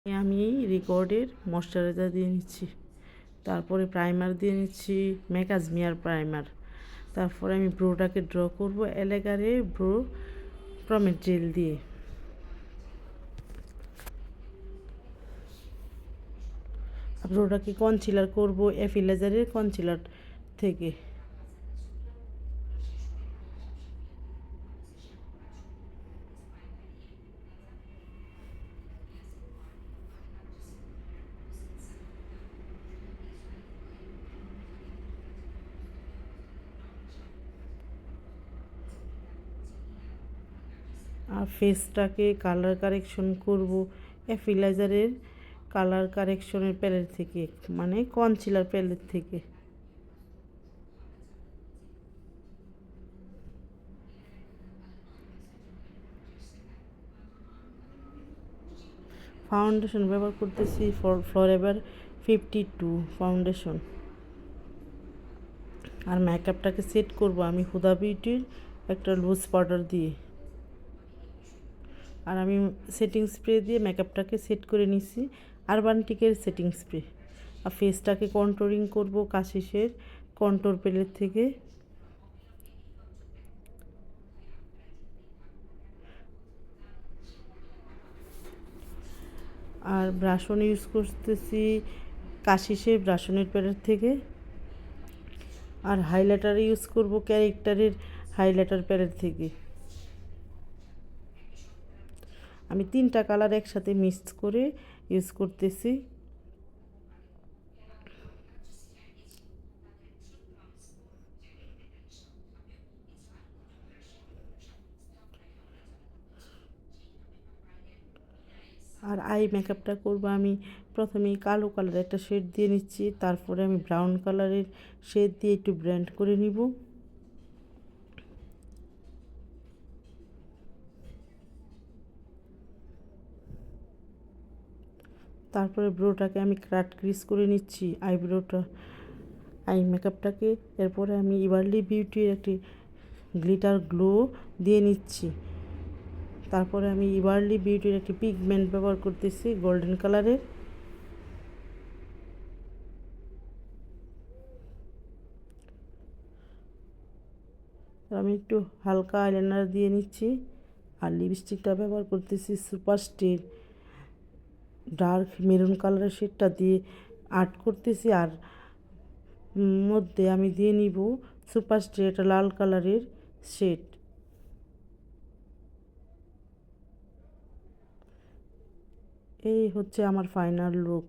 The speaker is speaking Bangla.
আমি রিকর্ডের ময়শ্চারাইজার দিয়ে নিচ্ছি, তারপরে প্রাইমার দিয়ে নিচ্ছি, ম্যাকাজমিয়ার প্রাইমার। তারপরে আমি ব্রোটাকে ড্র করব এলেগারে ব্রো প্রমেট জেল দিয়ে। ব্রোটাকে কনসিলার করব এফিলেজারের কনসিলার থেকে। আর ফেসটাকে কালার কারেকশন করব এফিলেজারের কালার কারেকশনের প্যালেট থেকে, মানে কনসিলার প্যালেট থেকে। ফাউন্ডেশন ব্যবহার করতেছি ফরএভার 52 ফাউন্ডেশন। আর মেকআপটাকে সেট করব আমি হুদা বিউটির একটা লুজ পাউডার দিয়ে। আর আমি সেটিং স্প্রে দিয়ে মেকআপটাকে সেট করে নিছি, আরবানটিকের সেটিং স্প্রে। আর ফেসটাকে কন্ট্রোলিং করব কাশিসের কন্ট্রোর প্যালেট থেকে। আর ব্রাশন ইউজ করতেছি কাশিসের ব্রাশনের প্যালেট থেকে। আর হাইলাইটার ইউজ করব ক্যারেক্টারের হাইলাইটার প্যালেট থেকে। আমি 3টা কালার একসাথে মিক্স করে ইউজ করতেছি। আর আই মেকআপটা করব আমি প্রথমেই কালো কালারের একটা শেড দিয়ে নিচ্ছি, তারপরে আমি ব্রাউন কালারের শেড দিয়ে একটু ব্লেন্ড করে নিব। তারপরে ব্রোটাকে আমি কাট ক্রিজ করে নিচ্ছি আইব্রোটা আই মেকআপটাকে। এরপরে আমি ইভারলি বিউটির একটি গ্লিটার গ্লো দিয়ে নিচ্ছি। তারপরে আমি ইভারলি বিউটির একটি পিগমেন্ট ব্যবহার করতেছি গোল্ডেন কালারের। আমি একটু হালকা আইলাইনার দিয়ে নিচ্ছি। আর লিপস্টিকটা ব্যবহার করতেছি সুপার স্টে ডার্ক মেরুন কালারের শেডটা দিয়ে আর্ট করতেছি। আর মধ্যে আমি দিয়ে নিব সুপার স্টে একটা লাল কালারের শেড। এই হচ্ছে আমার ফাইনাল লুক।